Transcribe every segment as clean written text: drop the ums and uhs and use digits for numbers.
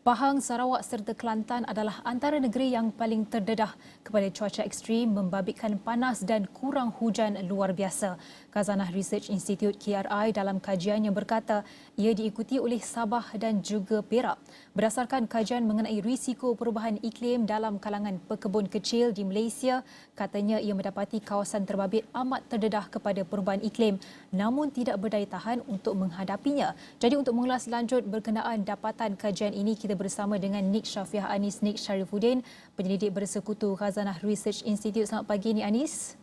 Pahang, Sarawak serta Kelantan adalah antara negeri yang paling terdedah kepada cuaca ekstrim membabitkan panas dan kurang hujan luar biasa. Khazanah Research Institute KRI dalam kajiannya berkata ia diikuti oleh Sabah dan juga Perak. Berdasarkan kajian mengenai risiko perubahan iklim dalam kalangan pekebun kecil di Malaysia, katanya ia mendapati kawasan terbabit amat terdedah kepada perubahan iklim namun tidak berdaya tahan untuk menghadapinya. Jadi untuk mengulas lanjut berkenaan dapatan kajian ini, kita bersama dengan Nik Syafiah Anis Nik Sharifuddin, penyelidik bersekutu Khazanah Research Institute. Selamat pagi Nik Anis.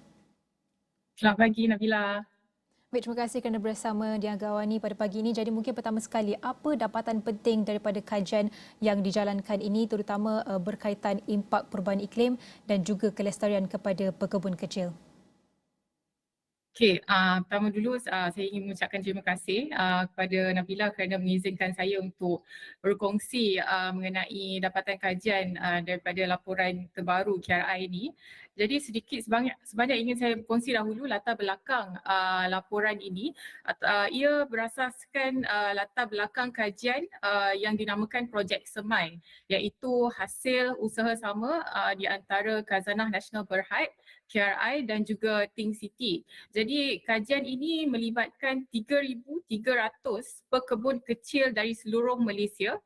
Selamat pagi Nabila. Baik, terima kasih kerana bersama Diaga Awani pada pagi ini. Jadi mungkin pertama sekali, apa dapatan penting daripada kajian yang dijalankan ini terutama berkaitan impak perubahan iklim dan juga kelestarian kepada pekebun kecil? Okey, pertama dulu saya ingin mengucapkan terima kasih kepada Nabila kerana mengizinkan saya untuk berkongsi mengenai dapatan kajian daripada laporan terbaru KRI ini. Jadi sedikit sebanyak ingin saya berkongsi dahulu latar belakang laporan ini. Ia berasaskan latar belakang kajian yang dinamakan Projek Semai, iaitu hasil usaha sama di antara Khazanah Nasional Berhad, KRI dan juga Think City. Jadi kajian ini melibatkan 3,300 pekebun kecil dari seluruh Malaysia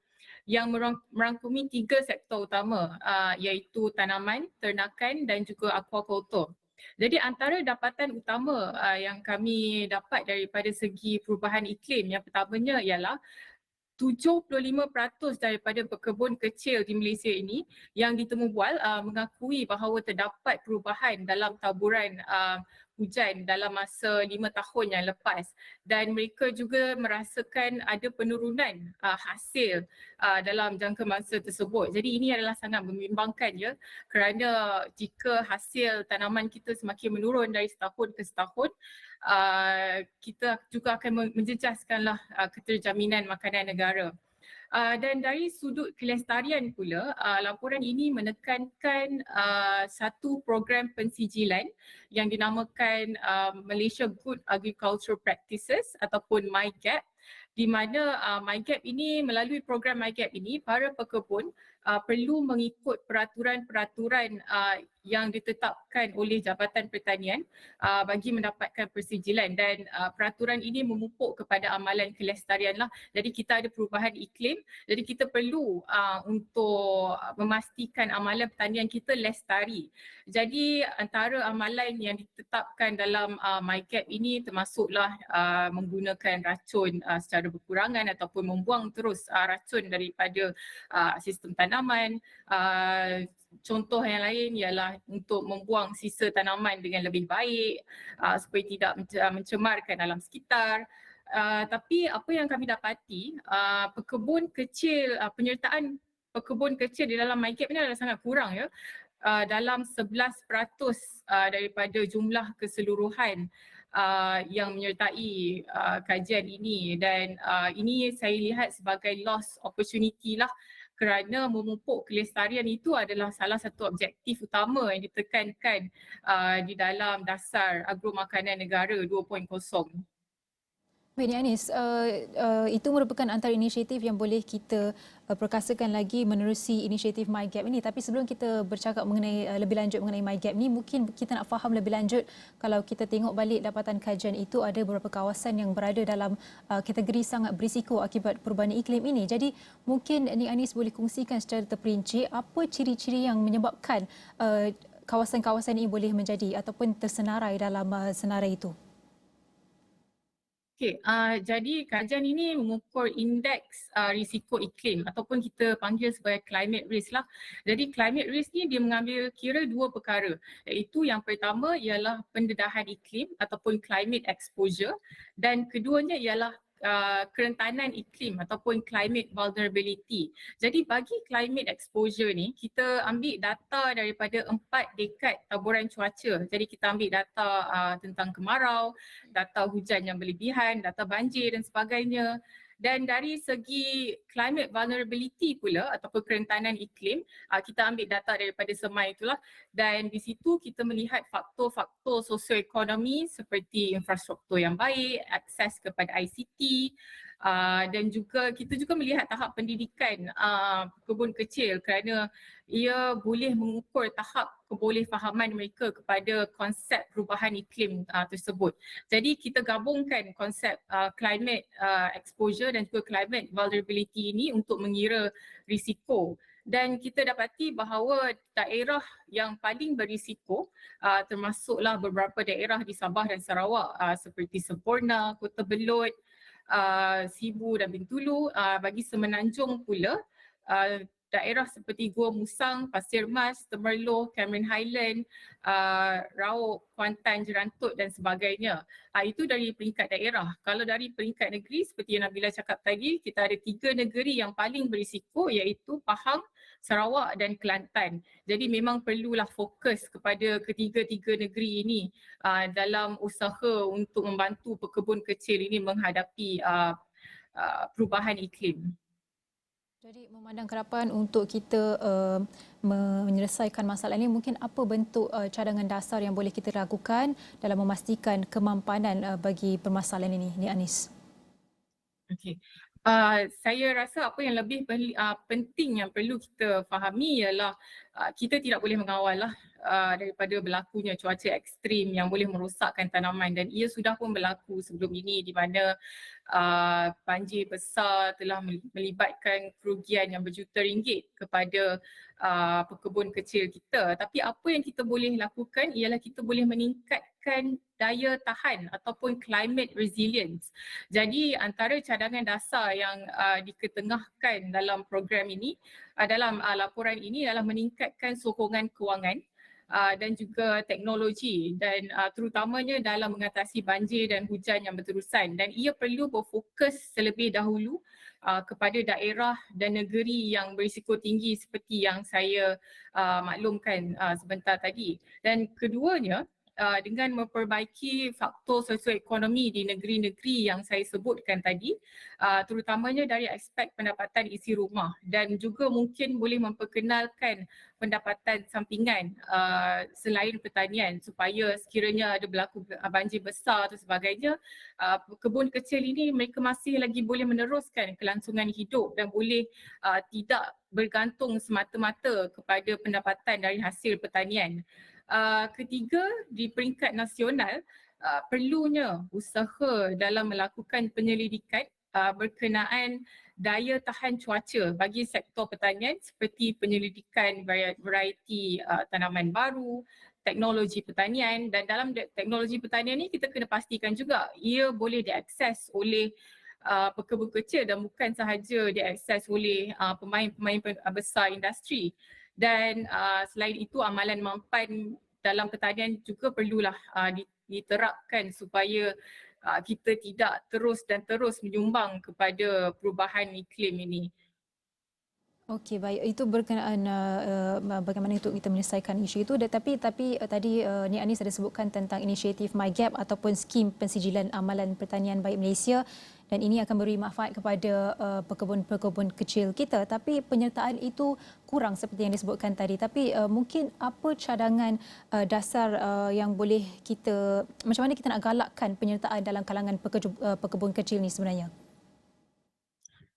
yang merangkumi 3 sektor utama iaitu tanaman, ternakan dan juga aquaculture. Jadi antara dapatan utama yang kami dapat daripada segi perubahan iklim, yang pertamanya ialah 75% daripada pekebun kecil di Malaysia ini yang ditemu bual mengakui bahawa terdapat perubahan dalam taburan hujan dalam masa 5 tahun yang lepas, dan mereka juga merasakan ada penurunan hasil dalam jangka masa tersebut. Jadi ini adalah sangat membimbangkan ya, kerana jika hasil tanaman kita semakin menurun dari setahun ke setahun, kita juga akan menjejaskanlah keterjaminan makanan negara. Dan dari sudut kelestarian pula, laporan ini menekankan satu program pensijilan yang dinamakan Malaysia Good Agricultural Practices ataupun MyGAP, di mana MyGAP ini, melalui program MyGAP ini, para pekebun perlu mengikut peraturan-peraturan yang ditetapkan oleh Jabatan Pertanian bagi mendapatkan persijilan, dan peraturan ini memupuk kepada amalan kelestarian lah. Jadi kita ada perubahan iklim, jadi kita perlu untuk memastikan amalan pertanian kita lestari. Jadi antara amalan yang ditetapkan dalam MyGAP ini termasuklah menggunakan racun secara berkurangan ataupun membuang terus racun daripada sistem tanaman. Contoh yang lain ialah untuk membuang sisa tanaman dengan lebih baik supaya tidak mencemarkan alam sekitar. Tapi apa yang kami dapati, pekebun kecil, penyertaan pekebun kecil di dalam MyGAP ini adalah sangat kurang ya. Dalam 11% daripada jumlah keseluruhan yang menyertai kajian ini, dan ini saya lihat sebagai lost opportunity lah, kerana memupuk kelestarian itu adalah salah satu objektif utama yang ditekankan di dalam dasar agromakanan negara 2.0. Baik, Nik Anis, itu merupakan antara inisiatif yang boleh kita perkasakan lagi menerusi inisiatif MyGap ini. Tapi sebelum kita bercakap mengenai lebih lanjut mengenai MyGap ini, mungkin kita nak faham lebih lanjut, kalau kita tengok balik dapatan kajian itu, ada beberapa kawasan yang berada dalam kategori sangat berisiko akibat perubahan iklim ini. Jadi mungkin Nik Anis boleh kongsikan secara terperinci apa ciri-ciri yang menyebabkan kawasan-kawasan ini boleh menjadi ataupun tersenarai dalam senarai itu. Okey, jadi kajian ini mengukur indeks risiko iklim ataupun kita panggil sebagai climate risk lah. Jadi climate risk ni dia mengambil kira dua perkara, iaitu yang pertama ialah pendedahan iklim ataupun climate exposure, dan keduanya ialah kerentanan iklim ataupun climate vulnerability. Jadi bagi climate exposure ni, kita ambil data daripada 4 dekad taburan cuaca. Jadi kita ambil data tentang kemarau, data hujan yang berlebihan, data banjir dan sebagainya. Dan dari segi climate vulnerability pula ataupun kerentanan iklim, kita ambil data daripada SEMAI itulah, dan di situ kita melihat faktor-faktor sosioekonomi seperti infrastruktur yang baik, akses kepada ICT, Dan juga kita juga melihat tahap pendidikan pekebun kecil kerana ia boleh mengukur tahap kebolehfahaman mereka kepada konsep perubahan iklim tersebut. Jadi kita gabungkan konsep climate exposure dan juga climate vulnerability ini untuk mengira risiko. Dan kita dapati bahawa daerah yang paling berisiko termasuklah beberapa daerah di Sabah dan Sarawak seperti Semporna, Kota Belud, Sibu dan Bintulu. Bagi Semenanjung pula, daerah seperti Gua Musang, Pasir Mas, Temerloh, Cameron Highland, Rauk, Kuantan, Jerantut dan sebagainya. Itu dari peringkat daerah. Kalau dari peringkat negeri, seperti yang Nabila cakap tadi, kita ada 3 negeri yang paling berisiko iaitu Pahang, Sarawak dan Kelantan. Jadi memang perlulah fokus kepada ketiga-tiga negeri ini dalam usaha untuk membantu pekebun kecil ini menghadapi perubahan iklim. Jadi memandang kerapan untuk kita menyelesaikan masalah ini, mungkin apa bentuk cadangan dasar yang boleh kita lakukan dalam memastikan kemampanan bagi permasalahan ini, Nik Anis? Okey. Saya rasa apa yang lebih penting yang perlu kita fahami ialah kita tidak boleh mengawal daripada berlakunya cuaca ekstrim yang boleh merosakkan tanaman, dan ia sudah pun berlaku sebelum ini di mana banjir besar telah melibatkan kerugian yang berjuta ringgit kepada pekebun kecil kita. Tapi apa yang kita boleh lakukan ialah kita boleh meningkatkan daya tahan ataupun climate resilience. Jadi antara cadangan dasar yang diketengahkan dalam program ini, dalam laporan ini adalah meningkatkan sokongan kewangan dan juga teknologi, dan terutamanya dalam mengatasi banjir dan hujan yang berterusan, dan ia perlu berfokus terlebih dahulu kepada daerah dan negeri yang berisiko tinggi seperti yang saya maklumkan sebentar tadi. Dan keduanya, dengan memperbaiki faktor sosioekonomi di negeri-negeri yang saya sebutkan tadi, terutamanya dari aspek pendapatan isi rumah, dan juga mungkin boleh memperkenalkan pendapatan sampingan selain pertanian supaya sekiranya ada berlaku banjir besar atau sebagainya, kebun kecil ini mereka masih lagi boleh meneruskan kelangsungan hidup dan boleh tidak bergantung semata-mata kepada pendapatan dari hasil pertanian. Ketiga, di peringkat nasional, perlunya usaha dalam melakukan penyelidikan berkenaan daya tahan cuaca bagi sektor pertanian seperti penyelidikan variety tanaman baru, teknologi pertanian, dan dalam teknologi pertanian ni kita kena pastikan juga ia boleh diakses oleh pekebun kecil dan bukan sahaja diakses oleh pemain-pemain besar industri. Dan selain itu, amalan mampan dalam pertanian juga perlulah diterapkan supaya kita tidak terus dan terus menyumbang kepada perubahan iklim ini. Okey, baik. Itu berkenaan bagaimana untuk kita menyelesaikan isu itu. Tapi tadi Nik Anis ada sebutkan tentang inisiatif MyGap ataupun skim pensijilan amalan pertanian baik Malaysia, dan ini akan beri manfaat kepada pekebun-pekebun kecil kita. Tapi penyertaan itu kurang seperti yang disebutkan tadi. Tapi mungkin apa cadangan dasar yang boleh kita, macam mana kita nak galakkan penyertaan dalam kalangan pekebun kecil ni sebenarnya?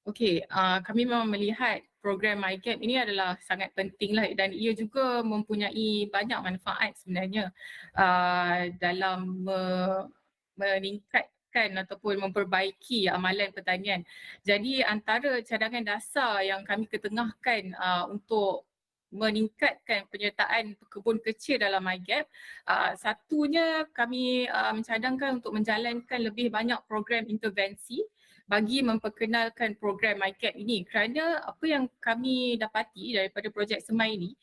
Okey, kami memang melihat program MyGap ini adalah sangat pentinglah, dan ia juga mempunyai banyak manfaat sebenarnya dalam meningkatkan ataupun memperbaiki amalan pertanian. Jadi antara cadangan dasar yang kami ketengahkan untuk meningkatkan penyertaan pekebun kecil dalam MyGap, satunya kami mencadangkan untuk menjalankan lebih banyak program intervensi bagi memperkenalkan program MyGap ini, kerana apa yang kami dapati daripada projek semai ini,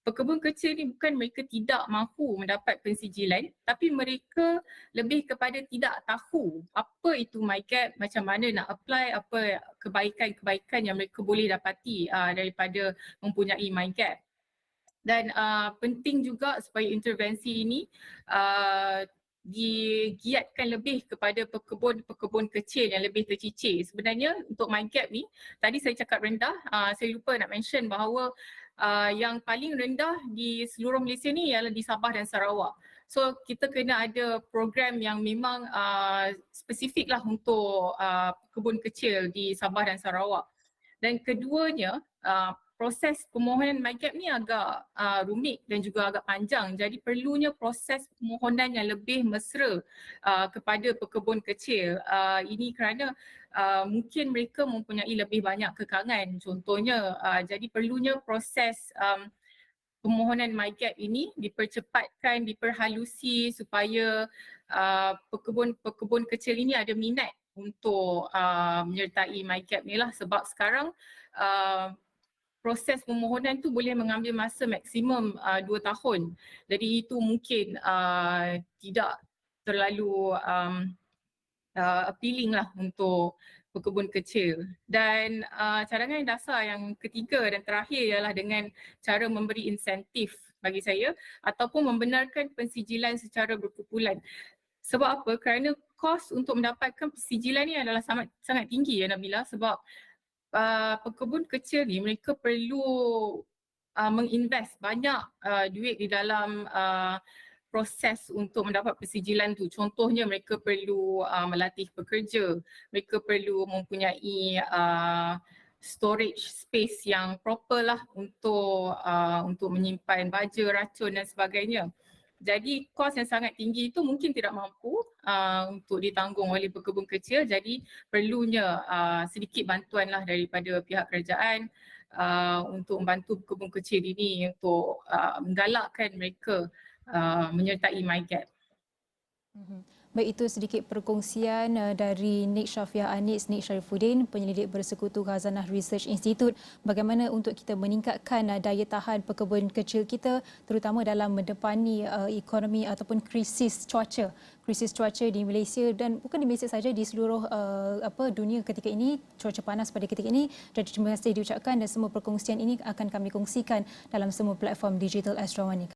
pekebun kecil ni bukan mereka tidak mahu mendapat pensijilan, tapi mereka lebih kepada tidak tahu apa itu MyGap, macam mana nak apply, apa kebaikan-kebaikan yang mereka boleh dapati daripada mempunyai MyGap. Dan penting juga supaya intervensi ini digiatkan lebih kepada pekebun-pekebun kecil yang lebih tercicir. Sebenarnya untuk MyGap ni, tadi saya cakap rendah, saya lupa nak mention bahawa yang paling rendah di seluruh Malaysia ni ialah di Sabah dan Sarawak. So kita kena ada program yang memang spesifik lah untuk kebun kecil di Sabah dan Sarawak. Dan keduanya, proses permohonan MyGap ni agak rumit dan juga agak panjang. Jadi perlunya proses permohonan yang lebih mesra kepada pekebun kecil. Ini kerana mungkin mereka mempunyai lebih banyak kekangan. Contohnya, jadi perlunya proses permohonan MyGap ini dipercepatkan, diperhalusi supaya pekebun kecil ini ada minat untuk menyertai MyGap ni lah, sebab sekarang proses permohonan tu boleh mengambil masa maksimum 2 tahun. Jadi itu mungkin tidak terlalu appealing lah untuk pekebun kecil. Dan cadangan dasar yang ketiga dan terakhir ialah dengan cara memberi insentif bagi saya ataupun membenarkan pensijilan secara berkumpulan. Sebab apa? Kerana kos untuk mendapatkan pensijilan ni adalah sangat tinggi ya Nabila, sebab pekebun kecil ni mereka perlu menginvest banyak duit di dalam proses untuk mendapat persijilan tu. Contohnya mereka perlu melatih pekerja, mereka perlu mempunyai storage space yang proper lah untuk menyimpan baja, racun dan sebagainya. Jadi kos yang sangat tinggi itu mungkin tidak mampu untuk ditanggung oleh pekebun kecil, jadi perlunya sedikit bantuan lah daripada pihak kerajaan untuk membantu pekebun kecil ini untuk menggalakkan mereka menyertai MyGap. Baik, itu sedikit perkongsian dari Nik Syafiah Anis, Nik Sharifuddin, penyelidik bersekutu Khazanah Research Institute, bagaimana untuk kita meningkatkan daya tahan pekebun kecil kita terutama dalam mendepani ekonomi ataupun krisis cuaca di Malaysia, dan bukan di Malaysia saja, di seluruh dunia ketika ini, cuaca panas pada ketika ini. Jadi terima kasih diucapkan, dan semua perkongsian ini akan kami kongsikan dalam semua platform digital Astro Money.